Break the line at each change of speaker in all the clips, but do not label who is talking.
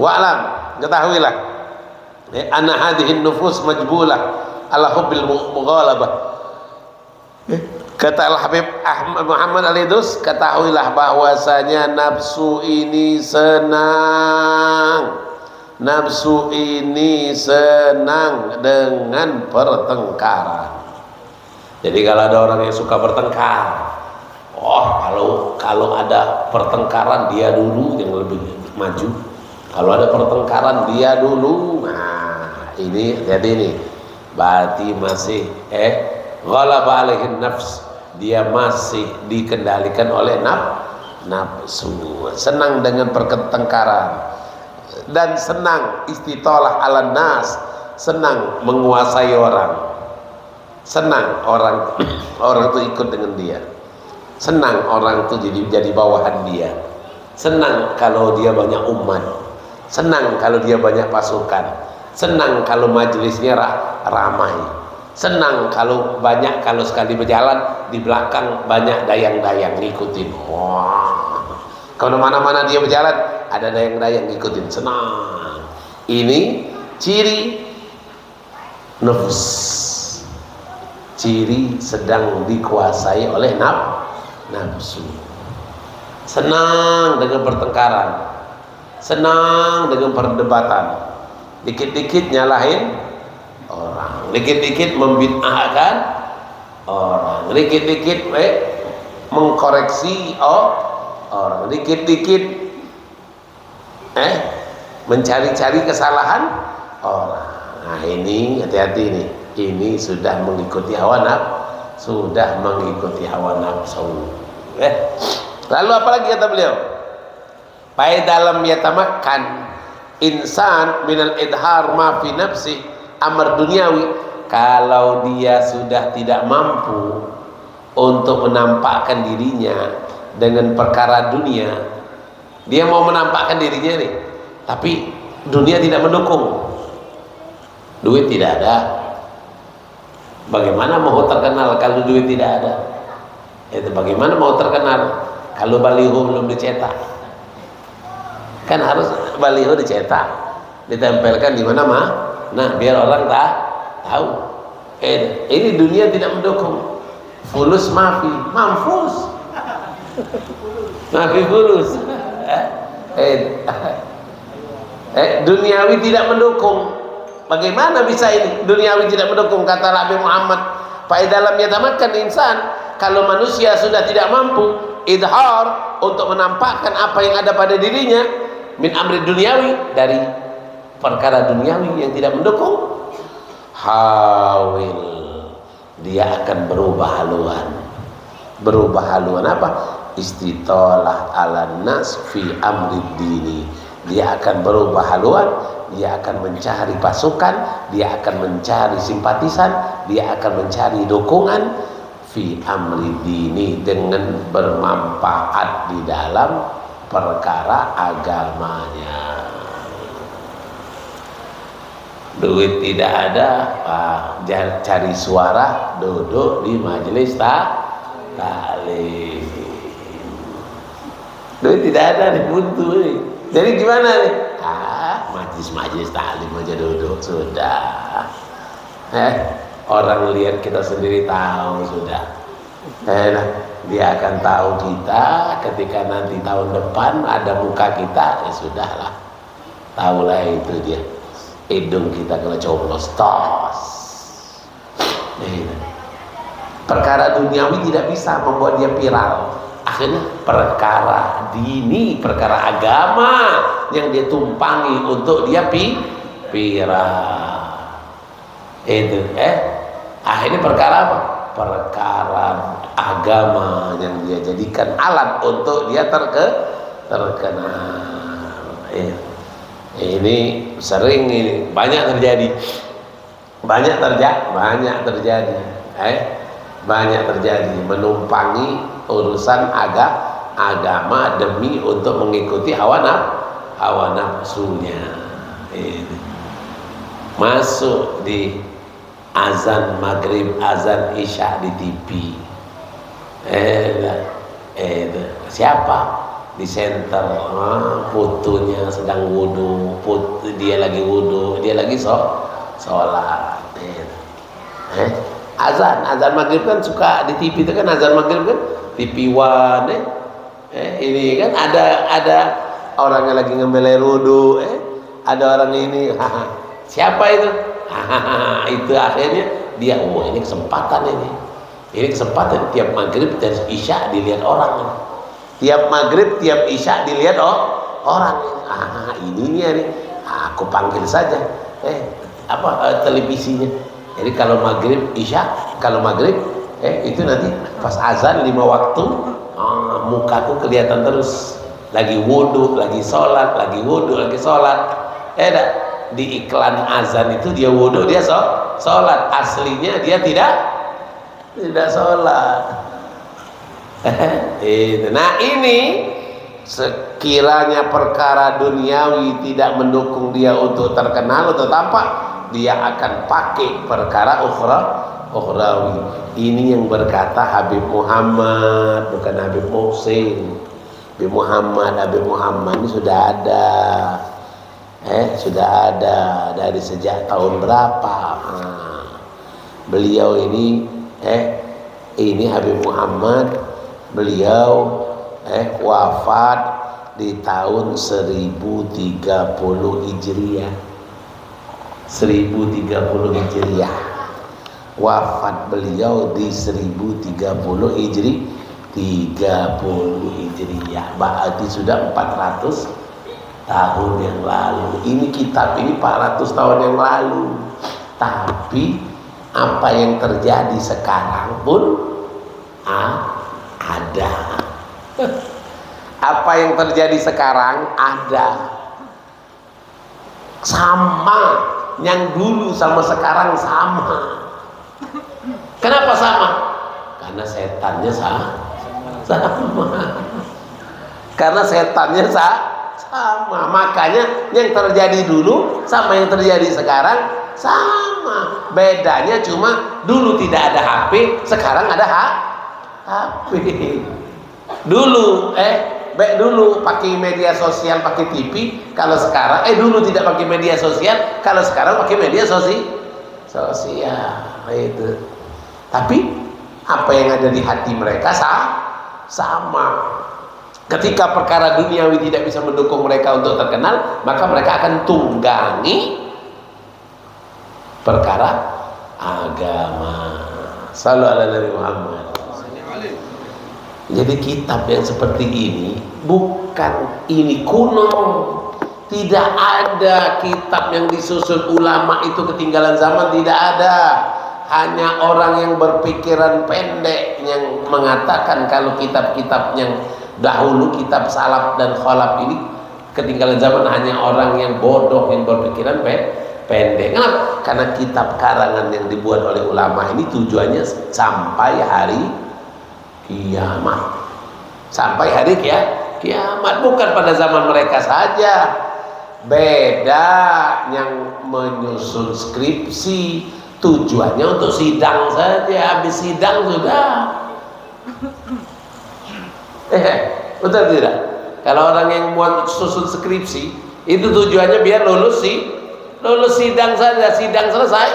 Wa'lam, ketahuilah, anna hadhihi nufus majbulah ala hubbil mughalabah. Kata Al-Habib Ahmad Muhammad Al-Idrus, ketahuilah bahwasanya nafsu ini senang. Nafsu ini senang dengan pertengkaran. Jadi kalau ada orang yang suka bertengkar, kalau ada pertengkaran dia dulu yang lebih maju. Kalau ada pertengkaran dia dulu. Nah, ini jadi ini berarti masih ghalaba alaihin nafs, dia masih dikendalikan oleh nafsu. Senang dengan pertengkaran dan senang istitolah ala nas, senang menguasai orang. Senang orang itu ikut dengan dia. Senang orang itu jadi bawahan dia. Senang kalau dia banyak umat. Senang kalau dia banyak pasukan. Senang kalau majelisnya ramai. Senang kalau sekali berjalan di belakang banyak dayang-dayang ngikutin. Wah, kalau mana-mana dia berjalan ada dayang-dayang ngikutin, senang. Ini ciri nafs, ciri sedang dikuasai oleh nafsu. Senang dengan pertengkaran, senang dengan perdebatan, dikit-dikit nyalahin orang, dikit-dikit membid'ahkan orang, dikit-dikit mengkoreksi orang, dikit-dikit mencari-cari kesalahan orang. Nah ini hati-hati nih, ini sudah mengikuti hawa nafsu, Lalu apalagi kata beliau? Pai dalam yatamakkan insan minal idhar ma fi nafsi amar duniawi, kalau dia sudah tidak mampu untuk menampakkan dirinya dengan perkara dunia, dia mau menampakkan dirinya nih, tapi dunia tidak mendukung, duit tidak ada, bagaimana mau terkenal kalau duit tidak ada? Itu bagaimana mau terkenal kalau baliho belum dicetak? Kan harus baliho dicetak, ditempelkan di mana mah. Nah, biar orang tahu. Ini dunia tidak mendukung. Fulus mamfus. Mafi fulus. Duniawi tidak mendukung. Bagaimana bisa ini? Duniawi tidak mendukung, kata Nabi Muhammad. Pai dalam yatamakkan insan, kalau manusia sudah tidak mampu idhar untuk menampakkan apa yang ada pada dirinya min amri duniawi, dari perkara duniawi yang tidak mendukung, hawil, dia akan berubah haluan apa? Istitolah ala nas fi amri dini, dia akan berubah haluan, dia akan mencari pasukan, dia akan mencari simpatisan, dia akan mencari dukungan fi amri dini, dengan bermanfaat di dalam perkara agamanya. Duit tidak ada, cari suara, duduk di majelis taklim. Duit tidak ada nih, buntu nih. Jadi gimana nih? Majelis taklim aja duduk sudah. Orang lihat kita sendiri tahu sudah. Dia akan tahu kita ketika nanti tahun depan ada muka kita, ya sudahlah. Tahulah itu dia. Hidung kita kena coblos tos. Perkara duniawi tidak bisa membuat dia viral. Akhirnya perkara dini, perkara agama yang dia tumpangi untuk dia viral. Itu akhirnya perkara apa? Perkara agama yang dia jadikan alat untuk dia terkenal. Ini sering, ini banyak terjadi, banyak terjadi menumpangi urusan agama demi untuk mengikuti hawa nafsunya. Masuk di azan maghrib, azan isya di TV. Siapa? di center, fotonya sedang wudu, dia lagi wudu, dia lagi sholat. Azan maghrib kan suka di TV itu kan, azan maghrib kan TV One, ini kan ada orangnya lagi ngambil air wudu, ada orang ini, siapa itu? Itu akhirnya dia, ini kesempatan ini kesempatan, tiap maghrib dan isya dilihat orang, tiap maghrib tiap isya dilihat orang, ininya nih, aku panggil saja televisinya. Jadi kalau maghrib isya, kalau maghrib itu nanti pas azan 5 waktu, mukaku kelihatan terus lagi wudhu, lagi sholat, lagi wudhu, lagi sholat. Di iklan azan itu dia wudhu, dia sholat, aslinya dia tidak sholat. Nah ini sekiranya perkara duniawi tidak mendukung dia untuk terkenal atau tampak, dia akan pakai perkara ukhrawi. Ini yang berkata Habib Muhammad, bukan Habib Muhsin. Habib Muhammad ini sudah ada dari sejak tahun berapa. Beliau ini Habib Muhammad, beliau wafat di tahun 1030 Hijriah. 1030 Hijriah. Wafat beliau di 1030 Hijriah. Berarti sudah 400 tahun yang lalu. Ini kitab ini 400 tahun yang lalu. Tapi apa yang terjadi sekarang pun ada. Apa yang terjadi sekarang ada. Sama, yang dulu sama sekarang sama. Kenapa sama? Karena setannya sama. Karena setannya sama. Makanya yang terjadi dulu sama yang terjadi sekarang sama. Bedanya cuma dulu tidak ada HP, sekarang ada HP. Dulu dulu pakai media sosial, pakai TV. Kalau sekarang dulu tidak pakai media sosial, kalau sekarang pakai media sosial itu. Tapi apa yang ada di hati mereka sama. Ketika perkara duniawi tidak bisa mendukung mereka untuk terkenal, maka mereka akan tunggangi perkara agama. Sallallahu alaihi Muhammad. Jadi kitab yang seperti ini bukan ini kuno. Tidak ada kitab yang disusun ulama itu ketinggalan zaman, tidak ada. Hanya orang yang berpikiran pendek yang mengatakan kalau kitab-kitab yang dahulu, kitab salaf dan khalaf ini ketinggalan zaman, hanya orang yang bodoh yang berpikiran pendek. Kenapa? Karena kitab karangan yang dibuat oleh ulama ini tujuannya sampai hari kiamat. Sampai hari kiamat, bukan pada zaman mereka saja. Beda yang menyusun skripsi, tujuannya untuk sidang saja, habis sidang sudah. Betul tidak? Kalau orang yang buat susun skripsi itu tujuannya biar lulus sidang saja, sidang selesai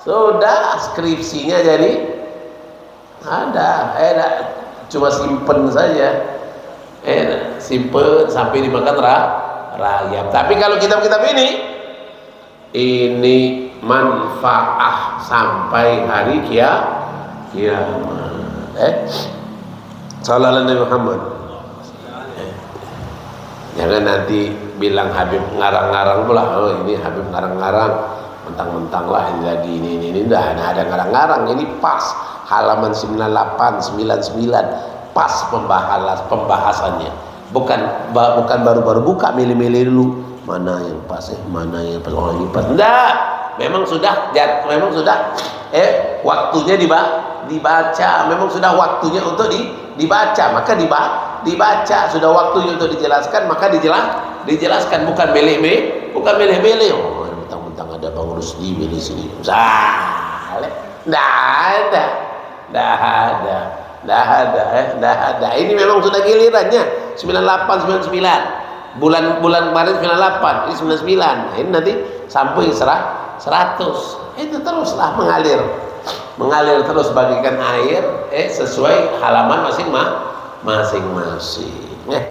sudah, skripsinya jadi ada, cuma simpen saja, simpen sampai dimakan rayap. Tapi kalau kitab-kitab ini manfaat sampai hari kiamat. Sallallahu alaihi Muhammad. Jangan nanti bilang Habib ngarang-ngarang pula. Ini Habib ngarang-ngarang, mentang-mentang lah ini lagi ini dah ada ngarang-ngarang. Ini pas halaman 98 99 pas pembahasannya. Bukan baru-baru buka milih-milih dulu mana yang pas mana yang pas. Oh ini pas. Enggak. Memang sudah waktunya dibaca. Memang sudah waktunya untuk dibaca, maka dibaca. Sudah waktunya untuk dijelaskan, maka dijelaskan, bukan milih-milih. Oh, mentang-mentang ada Bang Rusdi milih sini. Dah ada. Ini memang sudah gilirannya. 98, 99. Bulan kemarin 98, ini 99. Nah, ini nanti sampai 100. Itu teruslah mengalir terus bagikan air sesuai halaman masing-masing.